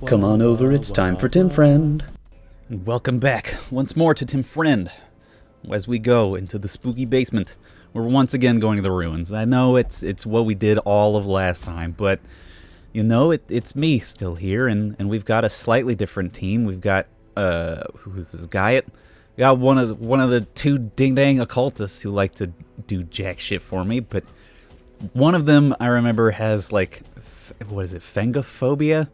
Come on over, it's time for Tim Friend. And welcome back once more to Tim Friend. As we go into the spooky basement, we're once again going to the ruins. I know it's what we did all of last time, but you know, it's me still here, and we've got a slightly different team. We've got who's this guy? We got one of the two ding dang occultists who like to do jack shit for me, but one of them I remember has like what is it, phengophobia?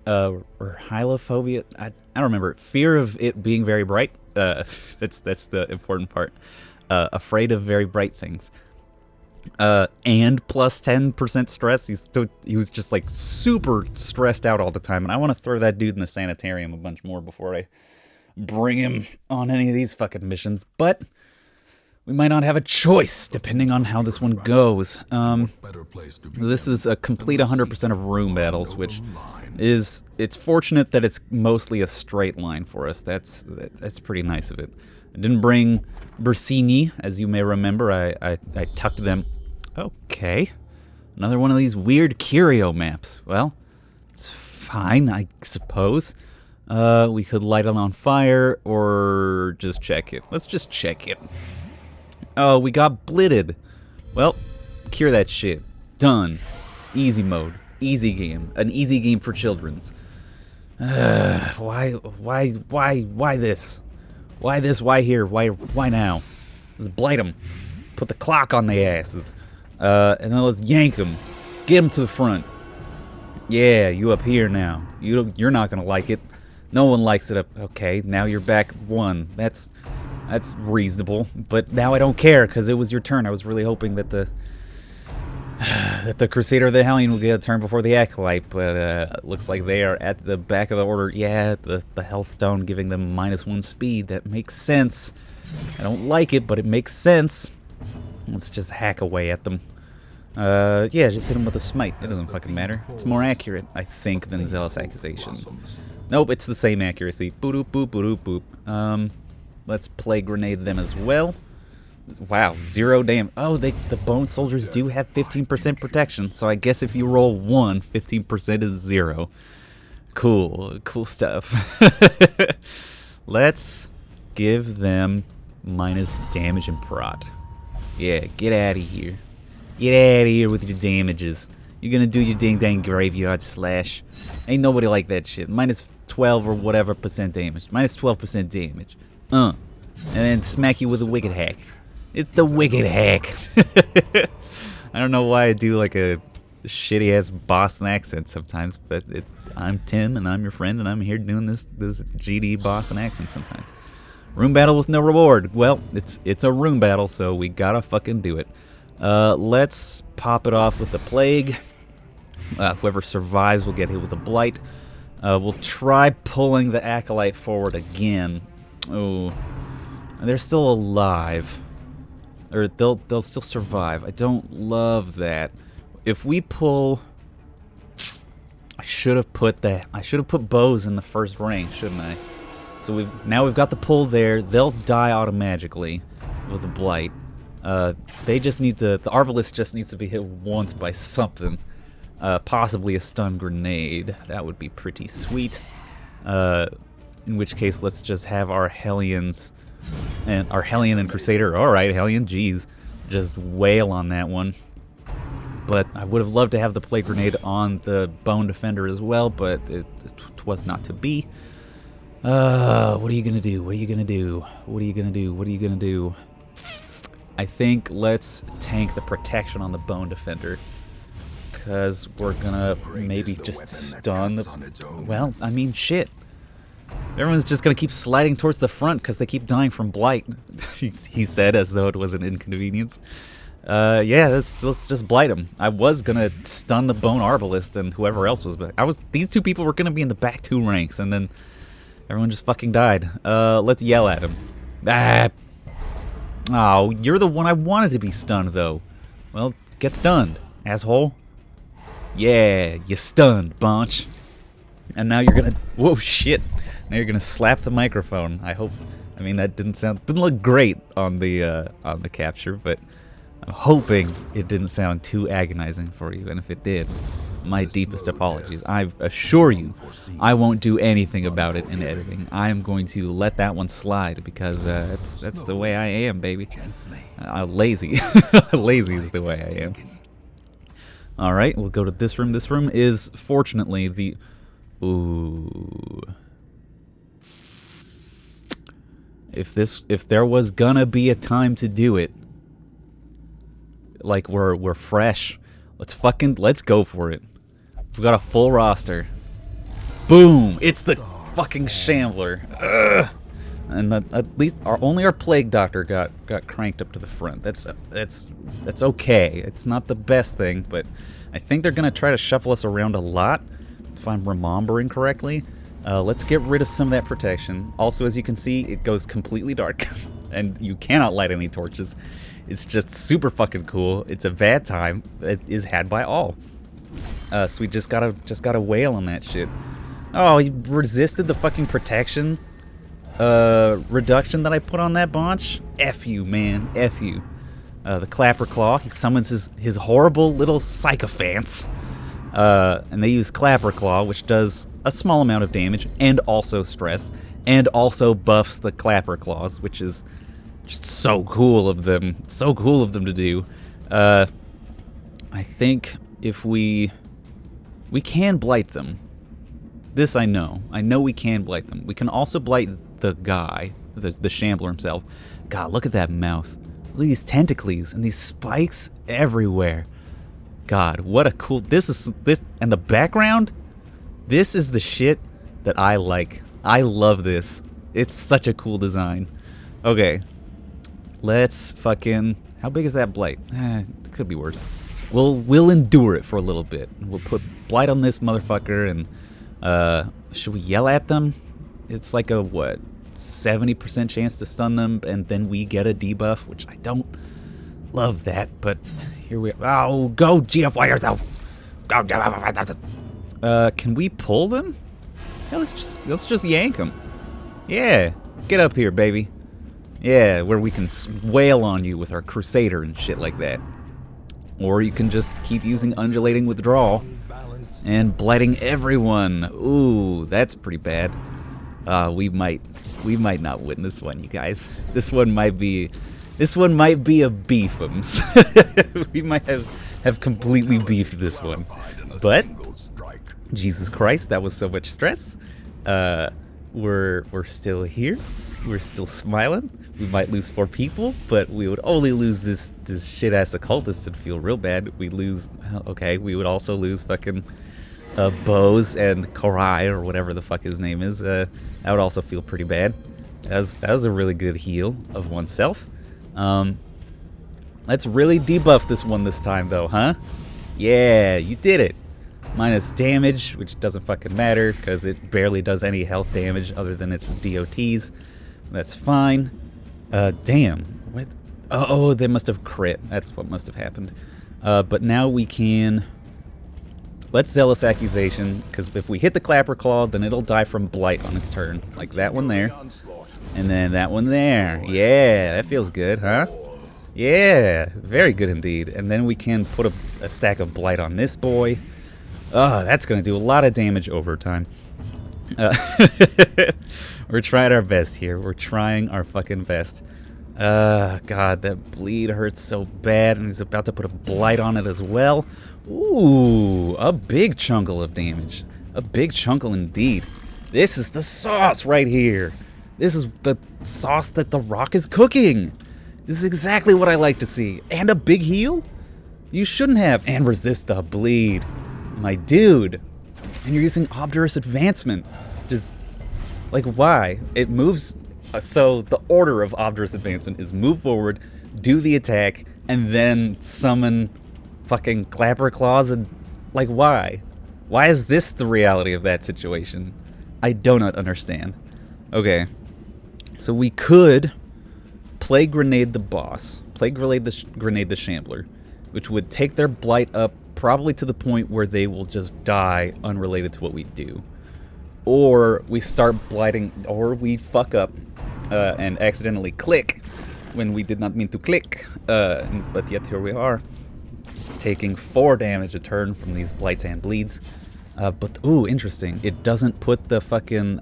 Or hylophobia? I don't remember. Fear of it being very bright. That's the important part. Afraid of very bright things. And plus 10% stress. He was just like super stressed out all the time, and I want to throw that dude in the sanitarium a bunch more before I bring him on any of these fucking missions. But we might not have a choice depending on how this one goes. This is a complete 100% of room battles, which it's fortunate that it's mostly a straight line for us. That's pretty nice of it. I didn't bring Bersini, as you may remember. I tucked them. Okay, another one of these weird curio maps. Well, it's fine, I suppose. We could light it on fire or just check it. Let's just check it. Oh, we got blitted. Well, cure that shit. Done. Easy mode. Easy game. An easy game for children's. Why this? Why this? Why here? Why now? Let's blight them. Put the clock on their asses. And then let's yank them. Get them to the front. Yeah, you up here now. You're not gonna like it. No one likes it up. Okay, now you're back one. That's reasonable, but now I don't care because it was your turn. I was really hoping that the Crusader or the Hellion will get a turn before the Acolyte, but looks like they are at the back of the order. Yeah, the Healthstone giving them -1 speed. That makes sense. I don't like it, but it makes sense. Let's just hack away at them. Yeah, just hit them with a smite. It doesn't fucking matter. It's more accurate, I think, than Zealous Accusation. Nope, it's the same accuracy. Boop, boop, boop, boop, boop. Let's play grenade them as well. Wow, 0 damage. Oh, the bone soldiers do have 15% protection, so I guess if you roll 1, 15% is 0. Cool stuff. Let's give them minus damage and prot. Yeah, get out of here. Get out of here with your damages. You're gonna do your ding-dang graveyard slash. Ain't nobody like that shit. Minus 12 or whatever percent damage. Minus 12% damage. And then smack you with a wicked hack. It's the wicked hack. I don't know why I do like a shitty ass Boston accent sometimes, but I'm Tim and I'm your friend and I'm here doing this GD Boston accent sometimes. Room battle with no reward. Well, it's a room battle, so we gotta fucking do it. Let's pop it off with the plague. Whoever survives will get hit with a blight. We'll try pulling the Acolyte forward again. Oh, they're still alive, or they'll still survive. I don't love that. If we pull, I should have put bows in the first ring, shouldn't I? So we've got the pull there. They'll die automatically with a blight. They just need to. The Arbalist just needs to be hit once by something, possibly a stun grenade. That would be pretty sweet. In which case, let's just have our Hellions and our Hellion and Crusader. All right, Hellion, geez, just wail on that one. But I would have loved to have the plague grenade on the Bone Defender as well, but it was not to be. What are you gonna do? What are you gonna do? What are you gonna do? What are you gonna do? I think let's tank the protection on the Bone Defender, because we're gonna maybe just stun the. Well, I mean, shit. Everyone's just gonna keep sliding towards the front because they keep dying from blight. He said, as though it was an inconvenience. Yeah, let's just blight him. I was gonna stun the Bone Arbalist and whoever else was back. These two people were gonna be in the back 2 ranks, and then everyone just fucking died. Let's yell at him. Ah. Oh, you're the one I wanted to be stunned, though. Well, get stunned, asshole. Yeah, you stunned, bunch. And now you're gonna. Whoa, shit. Now you're gonna slap the microphone. I hope. I mean, that didn't look great on the capture, but I'm hoping it didn't sound too agonizing for you. And if it did, my deepest apologies. I assure you, I won't do anything about it in editing. I am going to let that one slide because that's the way I am, baby. Lazy. Lazy is the way I am. Alright, we'll go to this room. This room is, fortunately, the... Ooh... If there was gonna be a time to do it, like we're fresh, let's go for it. We've got a full roster. Boom! It's the fucking Shambler. Ugh. And at least only our plague doctor got cranked up to the front. That's okay. It's not the best thing, but I think they're gonna try to shuffle us around a lot, if I'm remembering correctly. Let's get rid of some of that protection. Also, as you can see, it goes completely dark, and you cannot light any torches. It's just super fucking cool. It's a bad time. It is had by all. So we just gotta wail on that shit. Oh, he resisted the fucking protection reduction that I put on that bunch. F you, man. F you. The Clapper Claw. He summons his horrible little sycophants. And they use Clapper Claw, which does a small amount of damage, and also stress, and also buffs the Clapper Claws, which is just so cool of them. So cool of them to do. I think if we can blight them. This I know. I know we can blight them. We can also blight the guy, the Shambler himself. God, look at that mouth. Look at these tentacles and these spikes everywhere. God, what a cool... This and the background? This is the shit that I like. I love this. It's such a cool design. Okay. Let's fucking... How big is that blight? It could be worse. We'll endure it for a little bit. We'll put blight on this motherfucker and... should we yell at them? It's like a, what, 70% chance to stun them, and then we get a debuff, which I don't love that, but here we are. Oh, go GFY yourself! Can we pull them? Yeah, let's just yank them. Yeah, get up here, baby. Yeah, where we can wail on you with our Crusader and shit like that. Or you can just keep using undulating withdrawal and blighting everyone. Ooh, that's pretty bad. We might not win this one, you guys. This one might be a beefums. We might have completely beefed this one. But Jesus Christ, that was so much stress. We're still here. We're still smiling. We might lose 4 people, but we would only lose this shit ass occultist and feel real bad. We lose. Okay, we would also lose fucking Bose and Korai, or whatever the fuck his name is. That would also feel pretty bad. That was a really good heal of oneself. Let's really debuff this one this time, though, huh? Yeah, you did it. Minus damage, which doesn't fucking matter, because it barely does any health damage other than its DOTs. That's fine. Damn. What? Oh, they must have crit. That's what must have happened. But now we can... Let's Zealous Accusation, because if we hit the Clapper Claw, then it'll die from Blight on its turn. Like that one there. And then that one there. Yeah, that feels good, huh? Yeah, very good indeed. And then we can put a stack of Blight on this boy. Oh, that's going to do a lot of damage over time. We're trying our best here. We're trying our fucking best. God, that bleed hurts so bad, and he's about to put a blight on it as well. Ooh, a big chunkle of damage. A big chunkle indeed. This is the sauce right here. This is the sauce that the Rock is cooking. This is exactly what I like to see. And a big heal? You shouldn't have. And resist the bleed. My dude. And you're using Obdurate Advancement. Just, like, why? It moves... So the order of Obdurate Advancement is move forward, do the attack, and then summon fucking Clapper Claws and... Like, why? Why is this the reality of that situation? I do not understand. Okay. So we could Plague Grenade the boss. Plague Grenade the Shambler. Which would take their blight up probably to the point where they will just die unrelated to what we do. Or we start blighting, or we fuck up and accidentally click when we did not mean to click. But yet here we are. taking 4 damage a turn from these blights and bleeds. But ooh, interesting. It doesn't put the fucking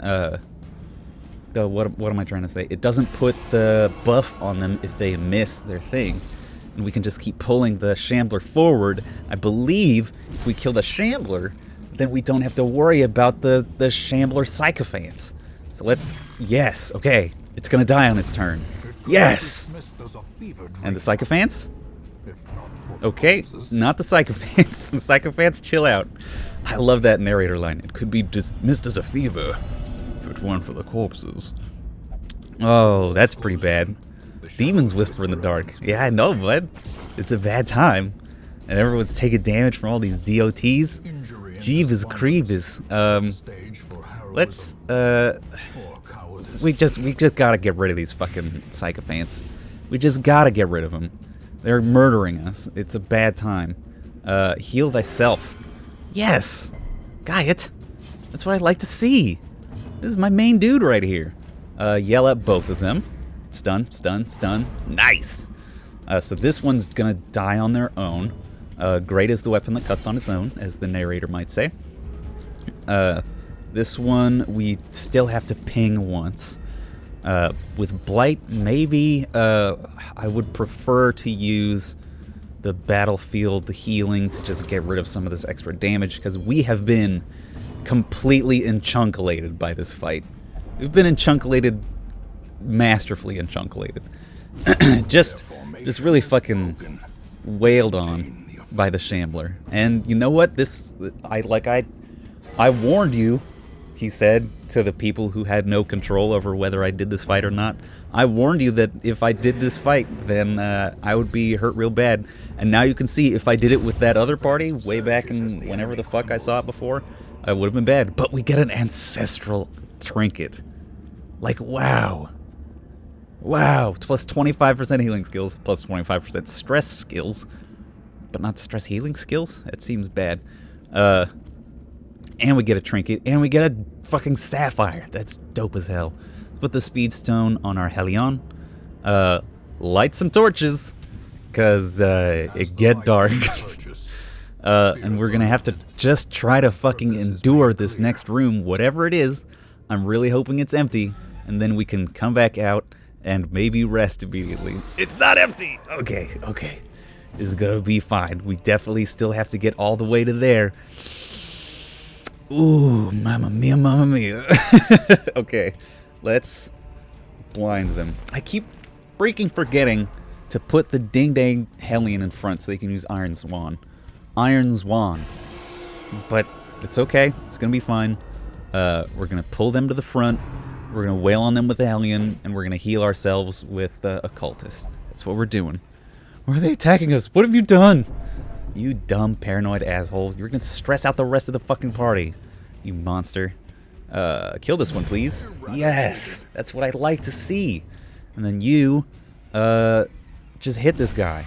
what am I trying to say? It doesn't put the buff on them if they miss their thing. And we can just keep pulling the Shambler forward. I believe if we kill the Shambler, then we don't have to worry about the Shambler Sycophants. So let's, yes, okay. It's gonna die on its turn. Yes! And the Sycophants? Okay, not the Sycophants. The Sycophants, chill out. I love that narrator line. It could be dismissed as a fever if it weren't for the corpses. Oh, that's pretty bad. Demons whisper in the dark. Yeah, I know, bud. It's a bad time. And everyone's taking damage from all these DOTs. Jeeves Creeves. Let's, we just gotta get rid of these fucking Sycophants. We just gotta get rid of them. They're murdering us. It's a bad time. Heal thyself. Yes! Gaiet! That's what I'd like to see. This is my main dude right here. Yell at both of them. Stun, stun, stun. Nice! So this one's gonna die on their own. Great is the weapon that cuts on its own, as the narrator might say. This one, we still have to ping once. With Blight, maybe I would prefer to use the battlefield, the healing, to just get rid of some of this extra damage, because we have been completely enchunkulated by this fight. We've been enchunkulated, masterfully enchunkulated. just really fucking wailed on by the Shambler. And you know what? I warned you, he said to the people who had no control over whether I did this fight or not. I warned you that if I did this fight, then I would be hurt real bad. And now you can see if I did it with that other party way back in whenever the fuck I saw it before, I would have been bad. But we get an ancestral trinket. Like, wow. Wow. Plus 25% healing skills, plus 25% stress skills. But not stress healing skills? That seems bad. And we get a trinket, and we get a fucking sapphire. That's dope as hell. Let's put the speed stone on our Helion. Light some torches, because it get dark. And we're gonna have to just try to fucking endure this next room, whatever it is. I'm really hoping it's empty, and then we can come back out and maybe rest immediately. It's not empty! Okay, okay. This is gonna be fine. We definitely still have to get all the way to there. Ooh, mamma mia, mamma mia. Okay, let's blind them. I keep freaking forgetting to put the ding-dang Hellion in front so they can use Iron Swan. Iron Swan. But it's okay. It's going to be fine. We're going to pull them to the front. We're going to wail on them with the Hellion, and we're going to heal ourselves with the Occultist. That's what we're doing. Why are they attacking us? What have you done? You dumb, paranoid asshole. You're gonna stress out the rest of the fucking party. You monster. Kill this one, please. Yes! That's what I'd like to see. And then you, just hit this guy.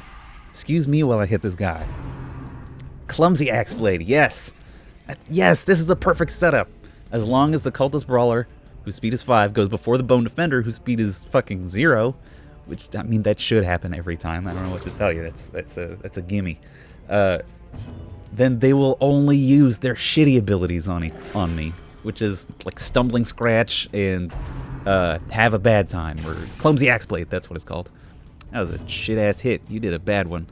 Excuse me while I hit this guy. Clumsy Axe Blade, yes! Yes, this is the perfect setup. As long as the Cultist Brawler, whose speed is 5, goes before the Bone Defender, whose speed is fucking 0. Which, I mean, that should happen every time. I don't know what to tell you. That's a gimme. Then they will only use their shitty abilities on me, which is like Stumbling Scratch and Have a Bad Time, or Clumsy Axe Blade, that's what it's called. That was a shit-ass hit. You did a bad one.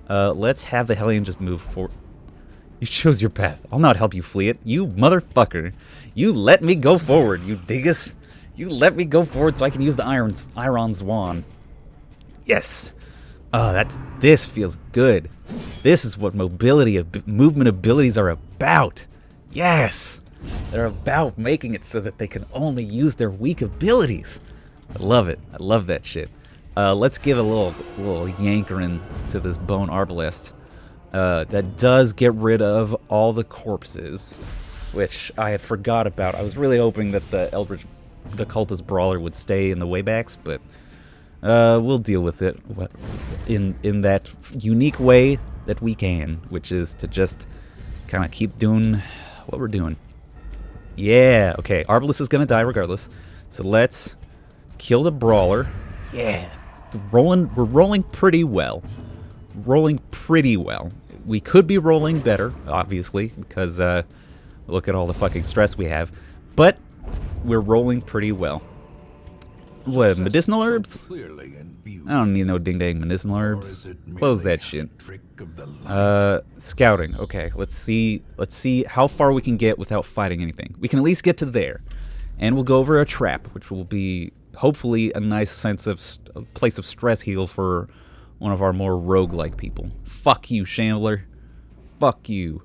Let's have the Hellion just move forward. You chose your path. I'll not help you flee it. You motherfucker. You let me go forward, you dingus. You let me go forward so I can use the Iron Swan. Yes. Oh, this feels good. This is what movement abilities are about. Yes. They're about making it so that they can only use their weak abilities. I love it. I love that shit. Let's give a little yankerin to this Bone Arbalest. That does get rid of all the corpses, which I had forgot about. I was really hoping that the Cultist Brawler would stay in the waybacks, but we'll deal with it in that unique way that we can, which is to just kind of keep doing what we're doing. Yeah, okay, Arbalest is going to die regardless, so let's kill the Brawler. Yeah, we're rolling pretty well. We could be rolling better, obviously, because look at all the fucking stress we have. But we're rolling pretty well. What, medicinal herbs? I don't need no ding-dang medicinal herbs. Close that shit. Scouting. Okay, let's see how far we can get without fighting anything. We can at least get to there. And we'll go over a trap, which will be hopefully a nice sense of a place of stress heal for one of our more roguelike people. Fuck you, Shambler. Fuck you.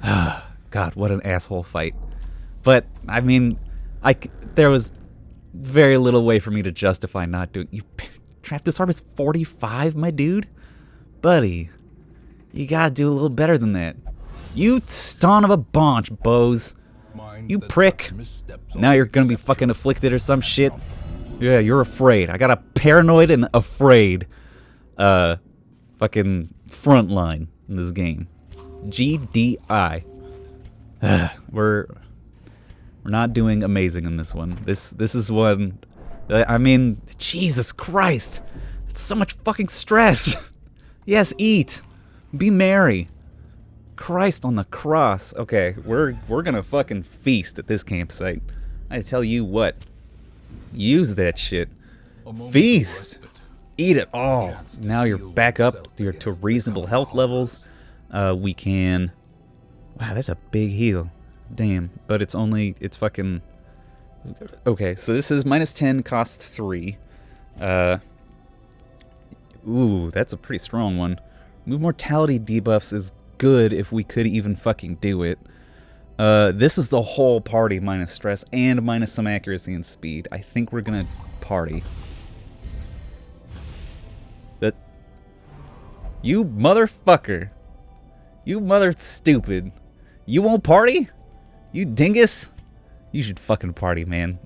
God, what an asshole fight. But, I mean, there was very little way for me to justify not doing... You trap disarm is 45, my dude? Buddy, you gotta do a little better than that. You son of a bunch, Bose. You prick. Now you're gonna be fucking afflicted or some shit. Yeah, you're afraid. I got a paranoid and afraid fucking front line in this game. GDI. We're not doing amazing in this one. This is one. I mean, Jesus Christ. It's so much fucking stress. Yes, eat. Be merry. Christ on the cross. Okay, we're gonna fucking feast at this campsite. I tell you what. Use that shit. Feast. Eat it all. Now you're back up to reasonable health levels. We can... Wow, that's a big heal. Damn. But it's fucking... Okay, so this is -10, cost 3. Ooh, that's a pretty strong one. Move mortality debuffs is good if we could even fucking do it. This is the whole party minus stress and minus some accuracy and speed. I think we're gonna party. That... You motherfucker. You mother stupid. You won't party? You dingus? You should fucking party, man.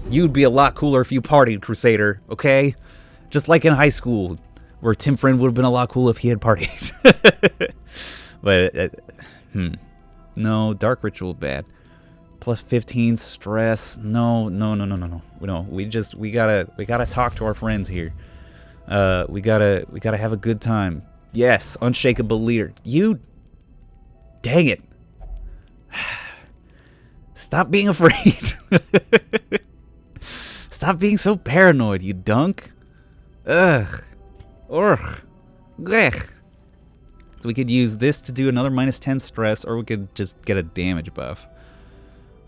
You'd be a lot cooler if you partied, Crusader, okay? Just like in high school, where Tim Friend would have been a lot cooler if he had partied. But, no, Dark Ritual bad. Plus 15 stress. No. We gotta talk to our friends here. We gotta have a good time. Yes, unshakable leader. You, dang it. Stop being afraid. Stop being so paranoid, you dunk. Ugh. Urgh. Blech. So we could use this to do another -10 stress, or we could just get a damage buff.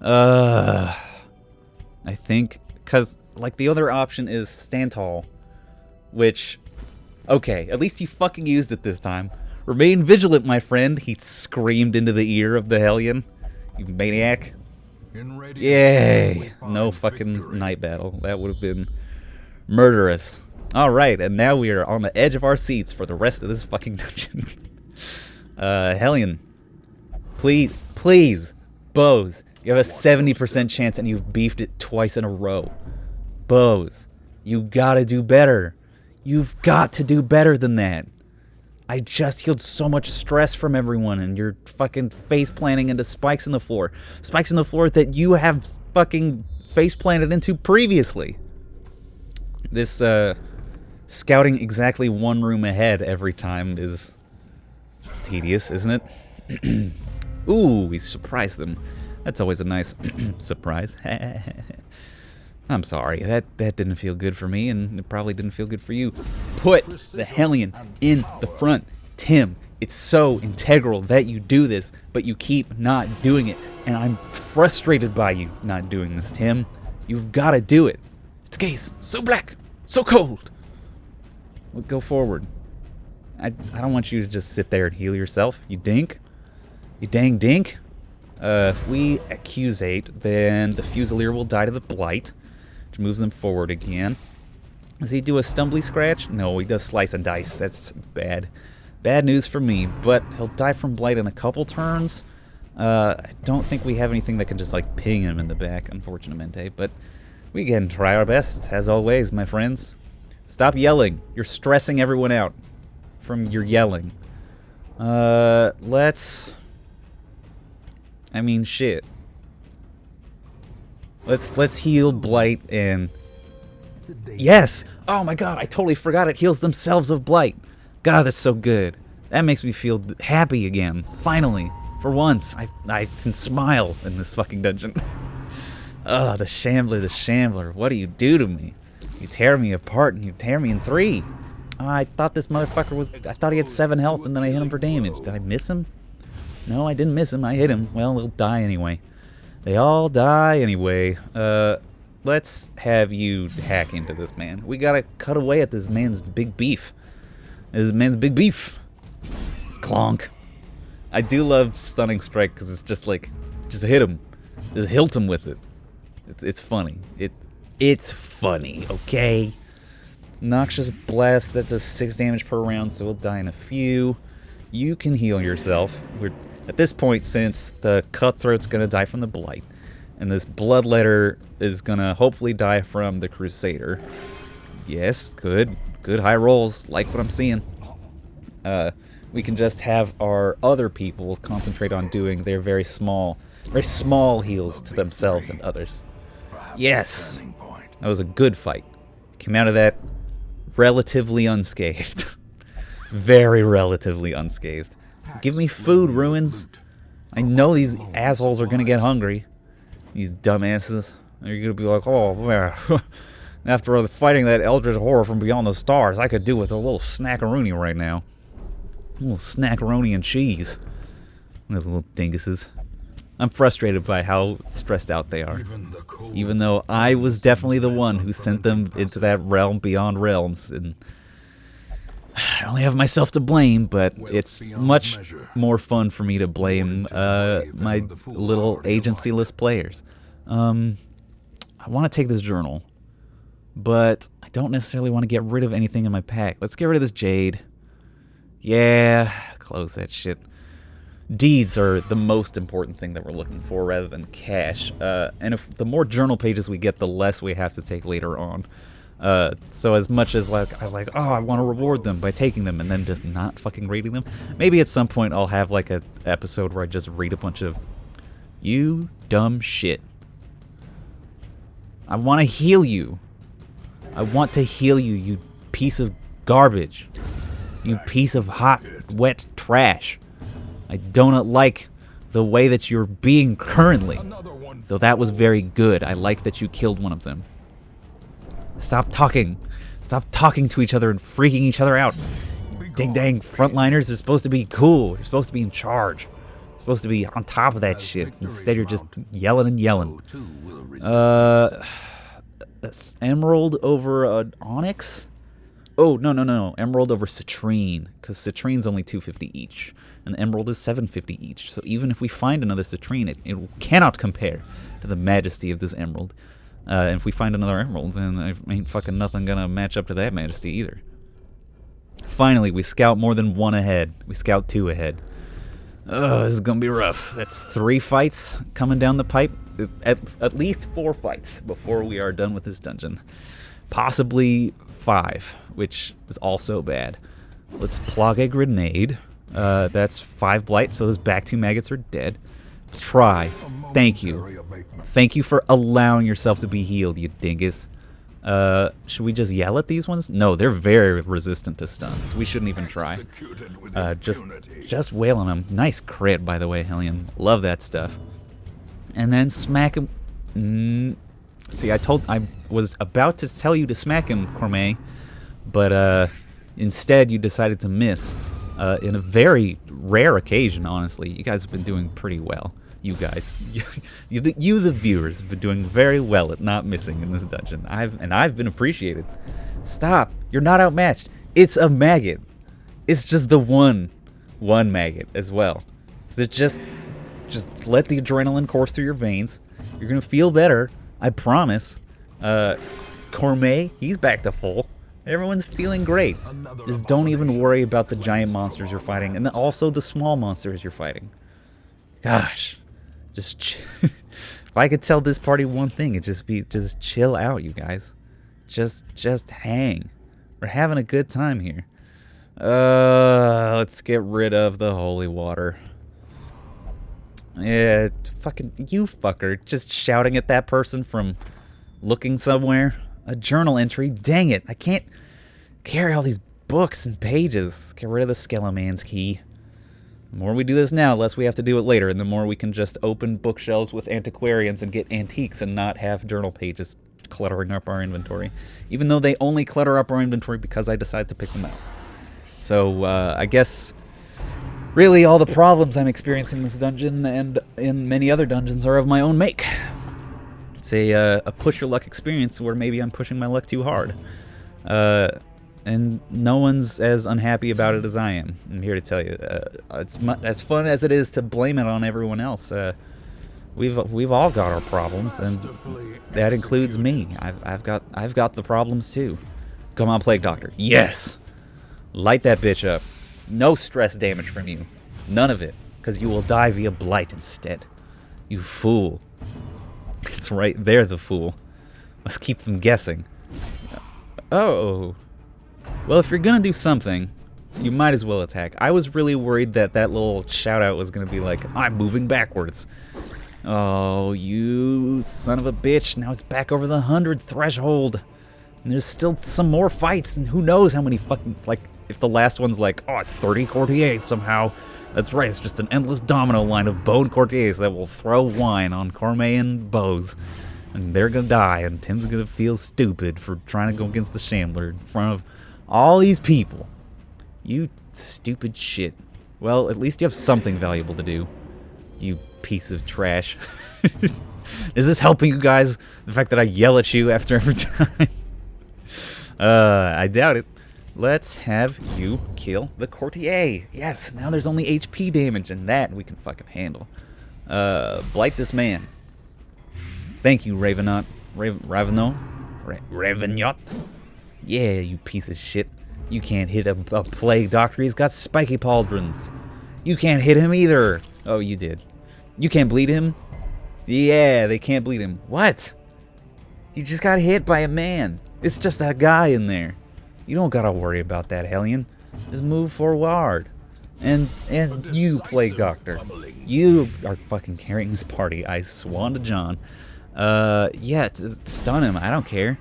I think, because, like, the other option is stand tall, which, okay, at least you fucking used it this time. Remain vigilant, my friend, he screamed into the ear of the Hellion. You maniac. Yay! No fucking night battle. That would have been murderous. Alright, and now we are on the edge of our seats for the rest of this fucking dungeon. Hellion. Please, Bose. You have a 70% chance and you've beefed it twice in a row. Bose, you gotta do better. You've got to do better than that. I just healed so much stress from everyone, and you're fucking face planting into spikes in the floor. Spikes in the floor that you have fucking face planted into previously. This, scouting exactly one room ahead every time is tedious, isn't it? Ooh, we surprised them. That's always a nice surprise. I'm sorry, that didn't feel good for me, and it probably didn't feel good for you. Put the Hellion in the front. Tim, it's so integral that you do this, but you keep not doing it, and I'm frustrated by you not doing this, Tim. You've got to do it. It's case so black, so cold. Well, go forward. I don't want you to just sit there and heal yourself, you dink. You dang dink. If we accusate, then the Fusilier will die to the Blight, which moves them forward again. Does he do a stumbly scratch? No, he does slice and dice. That's bad. Bad news for me, but he'll die from Blight in a couple turns. I don't think we have anything that can just, like, ping him in the back, unfortunately, but we can try our best, as always, my friends. Stop yelling. You're stressing everyone out from your yelling. Let's... I mean, shit. Let's heal Blight and... Yes! Oh my god, I totally forgot it heals themselves of Blight. God, that's so good. That makes me feel happy again. Finally. For once, I can smile in this fucking dungeon. Ugh, the Shambler. What do you do to me? You tear me apart and you tear me in 3. I thought this motherfucker was... I thought he had 7 health and then I hit him for damage. Did I miss him? No, I didn't miss him. I hit him. Well, he'll die anyway. They all die anyway. Let's have you hack into this man. We gotta cut away at this man's big beef. This man's big beef. Clonk. I do love Stunning Strike because it's just like... Just hit him. Just hilt him with it. It's funny. It's funny, okay? Noxious Blast, that does 6 damage per round, so we'll die in a few. You can heal yourself. We're at this point, since the Cutthroat's gonna die from the Blight, and this Bloodletter is gonna hopefully die from the Crusader. Yes, good. Good high rolls, like what I'm seeing. We can just have our other people concentrate on doing their very small heals to themselves and others. Yes! That was a good fight. Came out of that relatively unscathed. Very relatively unscathed. Give me food, Ruins. I know these assholes are gonna get hungry. These dumbasses. They're gonna be like, oh, man. After fighting that eldritch horror from beyond the stars, I could do with a little snackaroonie right now. A little snackaroni and cheese. Those little dinguses. I'm frustrated by how stressed out they are. Even though I was definitely the one who sent them into that realm beyond realms. And I only have myself to blame, but it's much more fun for me to blame my little agency-less players. I want to take this journal, but I don't necessarily want to get rid of anything in my pack. Let's get rid of this jade. Yeah, close that shit. Deeds are the most important thing that we're looking for rather than cash. And if the more journal pages we get, the less we have to take later on. So as much as I want to reward them by taking them and then just not fucking reading them. Maybe at some point I'll have like a episode where I just read a bunch of you dumb shit. I want to heal you. I want to heal you, you piece of garbage. You piece of hot, wet trash. I do not like the way that you're being currently. Though that was very good. I like that you killed one of them. Stop talking. Stop talking to each other and freaking each other out. Ding dang frontliners are supposed to be cool. You're supposed to be in charge. You're supposed to be on top of that shit. Instead you're just yelling and yelling. Emerald over Onyx? Oh, no. Emerald over Citrine. Because Citrine's only 250 each. And Emerald is 750 each. So even if we find another Citrine, it cannot compare to the majesty of this Emerald. And if we find another Emerald, then ain't fucking nothing gonna match up to that majesty either. Finally, we scout more than 1 ahead. We scout 2 ahead. This is gonna be rough. That's 3 fights coming down the pipe. At least 4 fights before we are done with this dungeon. Possibly 5, which is also bad. Let's plug a grenade. That's 5 blight, so those back 2 maggots are dead. Try. Thank you. Thank you for allowing yourself to be healed, you dingus. Should we just yell at these ones? No, they're very resistant to stuns. We shouldn't even try. Just wail on them. Nice crit, by the way, Hellion. Love that stuff. And then smack him. See, I was about to tell you to smack him, Cormet, but instead you decided to miss. In a very rare occasion, honestly. You guys have been doing pretty well. You guys. You the viewers, have been doing very well at not missing in this dungeon. I've been appreciated. Stop. You're not outmatched. It's a maggot. It's just the one maggot as well. So just let the adrenaline course through your veins. You're going to feel better. I promise. Cormet, he's back to full. Everyone's feeling great. Just don't even worry about the giant monsters you're fighting, and also the small monsters you're fighting. Gosh, if I could tell this party one thing, it'd just be just chill out, you guys. Just hang. We're having a good time here. Let's get rid of the holy water. Yeah, fucking you fucker, just shouting at that person from looking somewhere. A journal entry. Dang it. I can't carry all these books and pages. Get rid of the Skeleman's key. The more we do this now, the less we have to do it later, and the more we can just open bookshelves with antiquarians and get antiques and not have journal pages cluttering up our inventory. Even though they only clutter up our inventory because I decide to pick them out. So, I guess, really all the problems I'm experiencing in this dungeon and in many other dungeons are of my own make. It's a push your luck experience where maybe I'm pushing my luck too hard. And no one's as unhappy about it as I am. I'm here to tell you, it's as fun as it is to blame it on everyone else. We've all got our problems, and that includes me. I've got the problems too. Come on, Plague Doctor. Yes, light that bitch up. No stress damage from you, none of it, because you will die via blight instead. You fool. It's right there, the fool. Let's keep them guessing. Oh. Well, if you're gonna do something, you might as well attack. I was really worried that that little shout-out was gonna be like, I'm moving backwards. Oh, you son of a bitch. Now it's back over the 100 threshold. And there's still some more fights, and who knows how many fucking, like, if the last one's like, oh, 30 courtiers somehow. That's right, it's just an endless domino line of bone courtiers that will throw wine on Cormayan bows. And they're gonna die, and Tim's gonna feel stupid for trying to go against the Shambler in front of all these people. You stupid shit. Well, at least you have something valuable to do. You piece of trash. Is this helping you guys? The fact that I yell at you after every time? I doubt it. Let's have you kill the courtier. Yes, now there's only HP damage, and that we can fucking handle. Blight this man. Thank you, Ravenot. Ravenot? Yeah, you piece of shit. You can't hit a plague doctor. He's got spiky pauldrons. You can't hit him either. Oh, you did. You can't bleed him? Yeah, they can't bleed him. What? He just got hit by a man. It's just a guy in there. You don't gotta worry about that, Hellion. Just move forward. And you, Plague Doctor. You are fucking carrying this party. I swan to John. Yeah, just stun him. I don't care.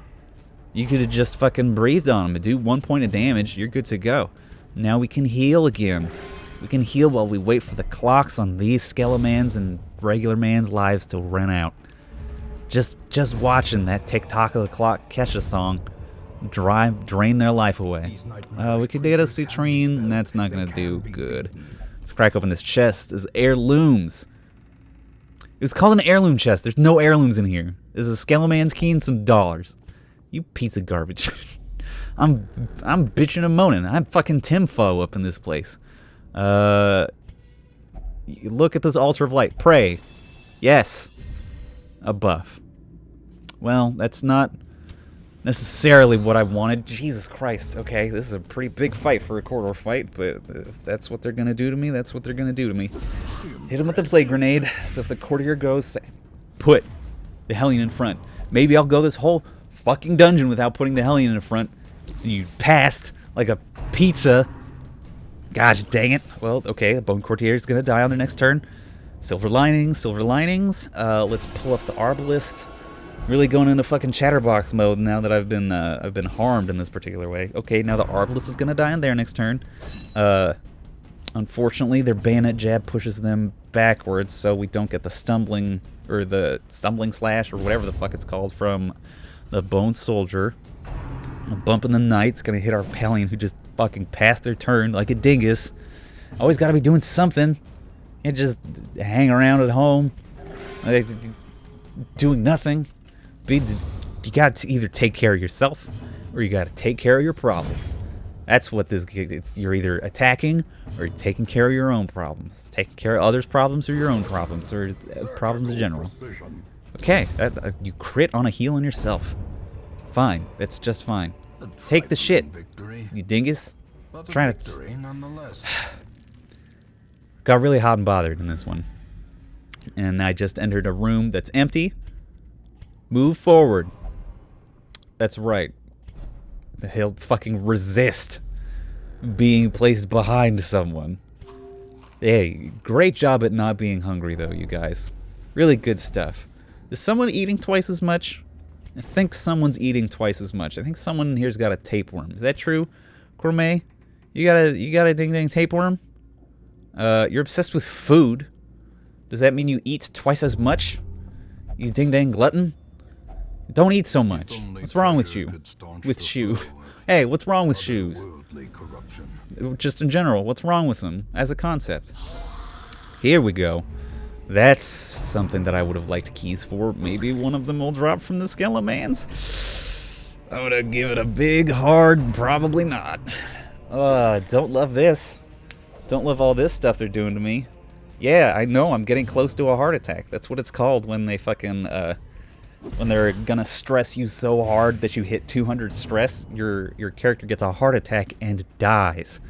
You could have just fucking breathed on him and do 1 point of damage. You're good to go. Now we can heal again. We can heal while we wait for the clocks on these Skelemans and regular man's lives to run out. Just watching that tick-tock of the clock Kesha song drain their life away. We could get a citrine, and that's not gonna do good. Let's crack open this chest. There's heirlooms. It was called an heirloom chest. There's no heirlooms in here. There's a Skeleman's key and some dollars. You piece of garbage. I'm bitching and moaning. I'm fucking Timfo up in this place. Look at this altar of light. Pray. Yes. A buff. Well, that's not necessarily what I wanted. Jesus Christ. Okay, this is a pretty big fight for a corridor fight, but if that's what they're gonna do to me, that's what they're gonna do to me. Hit him with the plague grenade, so if the courtier goes, put the Hellion in front. Maybe I'll go this whole fucking dungeon without putting the Hellion in front. You passed like a pizza. Gosh dang it. Well, okay, the Bone Courtier is gonna die on their next turn. Silver linings, silver linings. Let's pull up the Arbalist. Really going into fucking chatterbox mode now that I've been harmed in this particular way. Okay, now the Arbalist is gonna die on their next turn. Unfortunately, their bayonet jab pushes them backwards, so we don't get the stumbling slash or whatever the fuck it's called from the Bone Soldier. A bump in the night's gonna hit our Hellion who just fucking passed their turn like a dingus. Always gotta be doing something. You just hang around at home, like, doing nothing. You got to either take care of yourself or you got to take care of your problems. That's what this is. You're either attacking or you're taking care of your own problems. Taking care of others' problems or your own problems or problems in general. Okay, you crit on a heal on yourself. Fine, that's just fine. Take the shit, you dingus. Trying to... Got really hot and bothered in this one. And I just entered a room that's empty. Move forward. That's right. He'll fucking resist being placed behind someone. Hey, great job at not being hungry, though, you guys. Really good stuff. Is someone eating twice as much? I think someone's eating twice as much. I think someone in here's got a tapeworm. Is that true? Gourmet? You got a ding dang tapeworm? You're obsessed with food. Does that mean you eat twice as much? You ding dang glutton? Don't eat so much. What's wrong with you? With shoe. Hey, what's wrong with shoes? Just in general, what's wrong with them as a concept? Here we go. That's something that I would have liked keys for. Maybe one of them will drop from the Skelemans. I'm gonna give it a big hard probably not. Don't love this. Don't love all this stuff they're doing to me. Yeah, I know, I'm getting close to a heart attack. That's what it's called when they fucking, when they're gonna stress you so hard that you hit 200 stress, your character gets a heart attack and dies.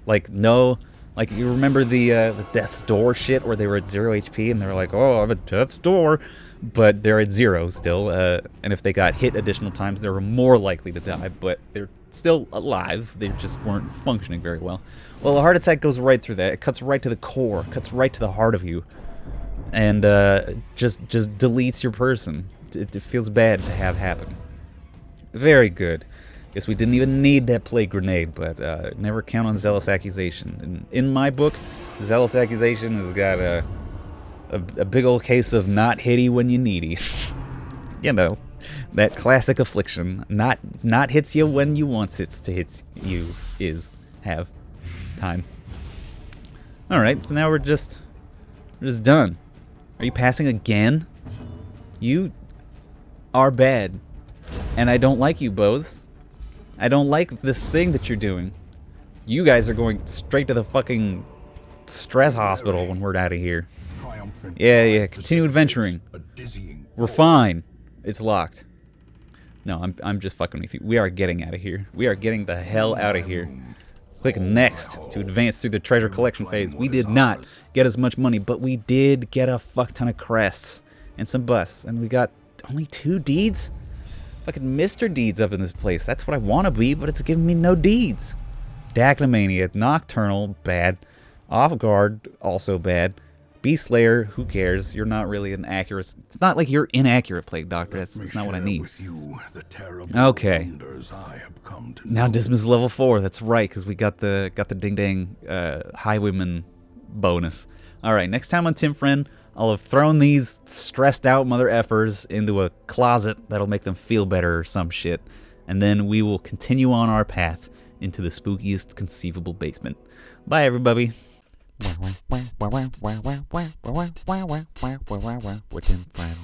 Like, no, like, you remember the Death's Door shit where they were at 0 HP and they were like, oh, I have a Death's Door, but they're at 0 still, and if they got hit additional times, they were more likely to die, but they're still alive. They just weren't functioning very well. Well, a heart attack goes right through that. It cuts right to the core, cuts right to the heart of you, and just deletes your person. It feels bad to have happen. Very good. Guess we didn't even need that plague grenade, but never count on Zealous Accusation. In my book, Zealous Accusation has got a big old case of not hitty when you needy. You know, that classic affliction. Not hits you when you wants it to hit you is have time. Alright, so now we're just done. Are you passing again? You are bad. And I don't like you, Bose. I don't like this thing that you're doing. You guys are going straight to the fucking stress hospital when we're out of here. Yeah, continue adventuring. We're fine. It's locked. No, I'm just fucking with you. We are getting out of here. We are getting the hell out of here. Click next to advance through the treasure collection phase. We did not get as much money, but we did get a fuck ton of crests and some busts. And we got only 2 deeds? Fucking Mr. Deeds up in this place. That's what I want to be, but it's giving me no deeds. Dacnamania, Nocturnal, bad. Off Guard, also bad. Beast Slayer, who cares? You're not really an accurate... It's not like you're inaccurate, Plague Doctor. That's not what I need. Okay. Now Dismas level 4. That's right, because we got the ding dang Highwayman bonus. All right, next time on Tim Friend, I'll have thrown these stressed out mother effers into a closet that'll make them feel better or some shit, and then we will continue on our path into the spookiest conceivable basement. Bye, everybody. We're Tim Friend.